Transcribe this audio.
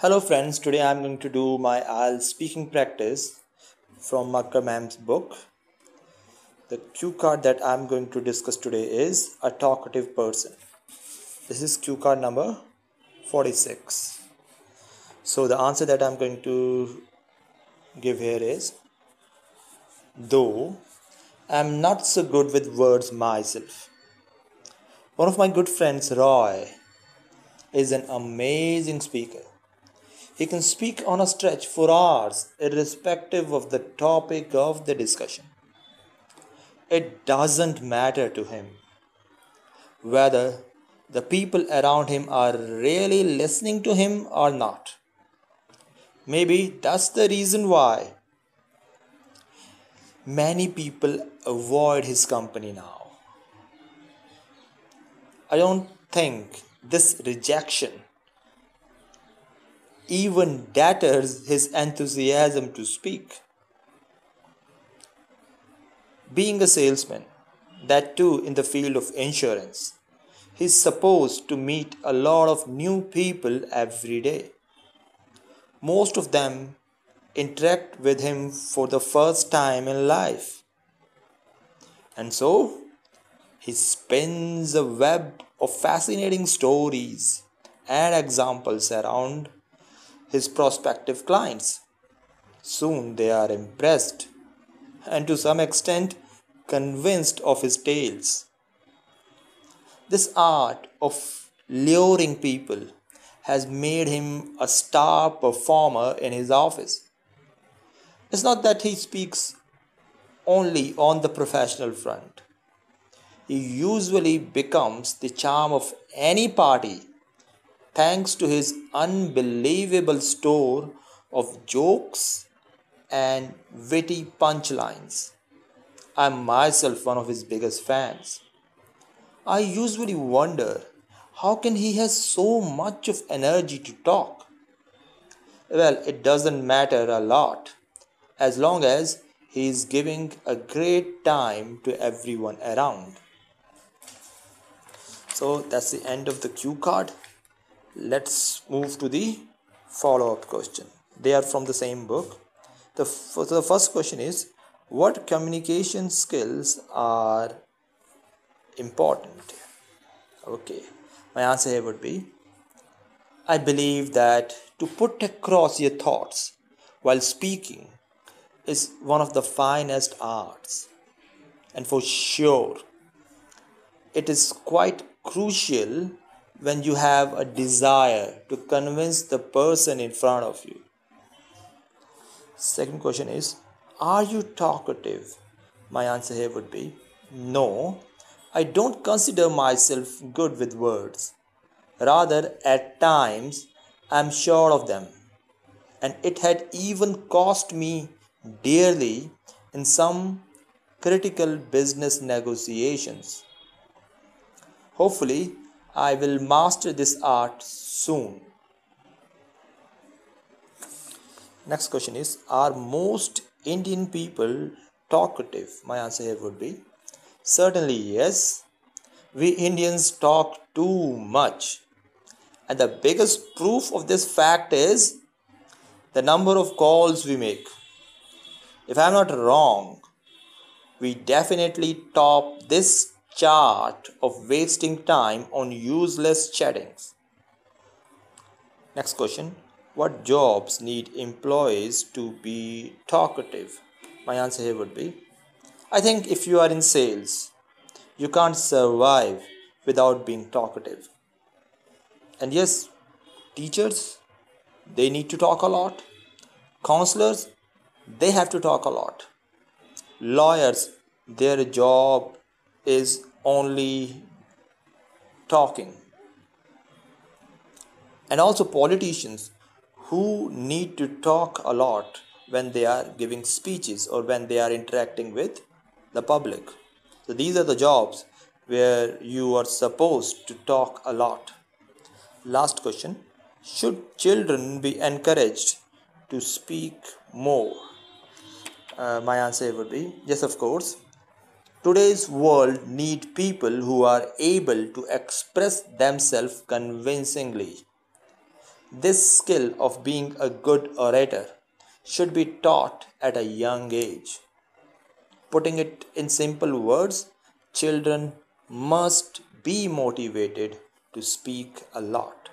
Hello friends, today I am going to do my IELTS speaking practice from Makkar Mam's book. The cue card that I am going to discuss today is a talkative person. This is cue card number 46. So the answer that I am going to give here is, though I am not so good with words myself. One of my good friends, Roy, is an amazing speaker. He can speak on a stretch for hours, irrespective of the topic of the discussion. It doesn't matter to him whether the people around him are really listening to him or not. Maybe that's the reason why many people avoid his company now. I don't think this rejection even deters his enthusiasm to speak. Being a salesman, that too in the field of insurance, he's supposed to meet a lot of new people every day. Most of them interact with him for the first time in life. And so, he spins a web of fascinating stories and examples around his prospective clients. Soon they are impressed and to some extent convinced of his tales. This art of luring people has made him a star performer in his office. It's not that he speaks only on the professional front. He usually becomes the charm of any party thanks to his unbelievable store of jokes and witty punchlines. I'm myself one of his biggest fans. I usually wonder how can he has so much of energy to talk? Well, it doesn't matter a lot as long as he is giving a great time to everyone around. So that's the end of the cue card. Let's move to the follow-up question. They are from the same book. The first question is, what communication skills are important? Okay, my answer here would be, I believe that to put across your thoughts while speaking is one of the finest arts. And for sure, it is quite crucial when you have a desire to convince the person in front of you. Second question is, are you talkative? My answer here would be, no, I don't consider myself good with words. Rather, at times, I'm sure of them. And it had even cost me dearly in some critical business negotiations. Hopefully, I will master this art soon. Next question is, are most Indian people talkative? My answer here would be, certainly yes. We Indians talk too much. And the biggest proof of this fact is the number of calls we make. If I'm not wrong, we definitely top this chart of wasting time on useless chattings. Next question, what jobs need employees to be talkative? My answer here would be, I think if you are in sales, you can't survive without being talkative. And yes, teachers, they need to talk a lot. Counselors, they have to talk a lot. Lawyers, their job is only talking. And also politicians who need to talk a lot when they are giving speeches or when they are interacting with the public. So these are the jobs where you are supposed to talk a lot. Last question, should children be encouraged to speak more? My answer would be, yes, of course. Today's world needs people who are able to express themselves convincingly. This skill of being a good orator should be taught at a young age. Putting it in simple words, children must be motivated to speak a lot.